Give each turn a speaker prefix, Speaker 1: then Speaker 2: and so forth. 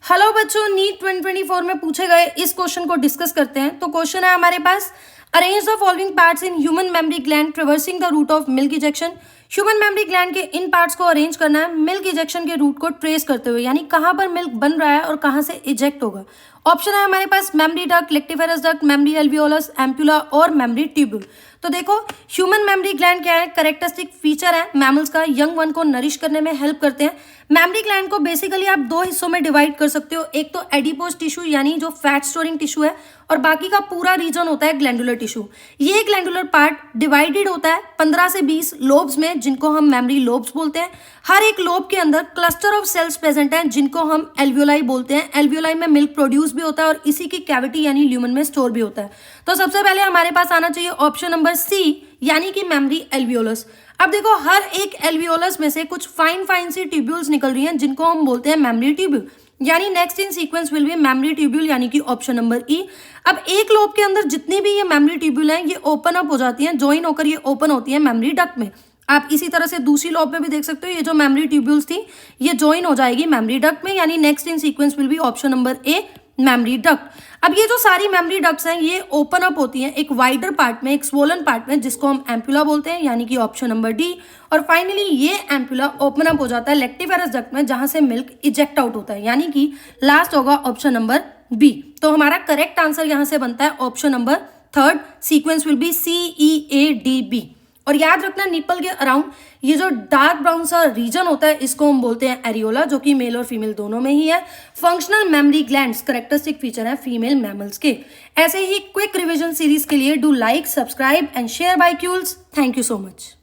Speaker 1: Hello बच्चों, NEET 2024 में पूछे गए इस क्वेश्चन को डिस्कस करते हैं। तो क्वेश्चन है हमारे पास, arrange the following parts in human mammary gland traversing the route of milk ejection. Human mammary gland के इन पार्ट्स को अरेंज करना है मिल्क इजेक्शन के रूट को ट्रेस करते हुए, यानी कहाँ पर मिल्क बन रहा है और कहाँ से इजेक्ट होगा। ऑप्शन है हमारे पास mammary duct, lactiferous duct, mammary alveolus, ampulla और मेमोरी ट्यूब्यूल। तो देखो, ह्यूमन मेमोरी ग्लैंड क्या है, कैरेक्टरिस्टिक फीचर है मैमल्स का, यंग वन को नरिश करने में हेल्प करते हैं। मेमोरी ग्लैंड को बेसिकली आप दो हिस्सों में डिवाइड कर सकते हो, एक तो एडिपोज टिश्यू यानी जो फैट स्टोरिंग टिश्यू है, और बाकी का पूरा रीजन होता है ग्लैंडुलर टिश्यू। ये ग्लैंडुलर पार्ट डिवाइडेड होता है 15 से 20 लोब्स में, जिनको हम मेमोरी लोब्स बोलते हैं। हर एक लोब के अंदर क्लस्टर ऑफ सेल्स प्रेजेंट हैं, जिनको हम एल्वियोलाई बोलते हैं। एल्वियोलाई में मिल्क प्रोड्यूस भी होता है और इसी की कैविटी यानी ल्यूमन में स्टोर भी होता है। तो सबसे पहले हमारे पास आना चाहिए ऑप्शन नंबर सी, यानी कि मेमोरी एल्वियोलस। अब देखो, हर एक एल्वियोलस में से कुछ फाइन सी ट्यूब्यूल्स निकल रही हैं, जिनको हम बोलते हैं मेमोरी ट्यूब्यूल, यानी next in sequence will be memory tubule, यानी कि ऑप्शन नंबर ई। अब एक लोब के अंदर जितनी भी ये मेमोरी ट्यूब्यूल हैं, ये ओपन अप हो जाती हैं, ज्वाइन होकर ये ओपन होती है मेमोरी डक्ट में। आप इसी तरह से दूसरी लोब में भी देख सकते हो, ये जो मेमोरी ट्यूब्यूल्स थी ये ज्वाइन हो जाएगी मेमोरी डक्ट में, यानी next in sequence will be option number A, memory duct. अब ये जो सारी मेमोरी डक्ट्स हैं ये ओपन अप होती हैं एक वाइडर पार्ट में, एक स्वोलन पार्ट में, जिसको हम एम्पुला बोलते हैं, यानी कि ऑप्शन नंबर डी। और फाइनली ये एम्पुला ओपन अप हो जाता है लेक्टिफेरस डक्ट में, जहां से मिल्क इजेक्ट आउट होता है, यानी कि लास्ट होगा ऑप्शन नंबर बी। तो हमारा करेक्ट आंसर यहां से बनता है option number third, sequence will be CEADB। और याद रखना, निपल के अराउंड ये जो डार्क ब्राउन सा रीजन होता है, इसको हम बोलते हैं एरियोला, जो कि मेल और फीमेल दोनों में ही है। Functional memory glands characteristic feature है फीमेल मैमल्स के। ऐसे ही क्विक रिवीजन सीरीज के लिए do like, subscribe and share by क्यूल्स। Thank you so much.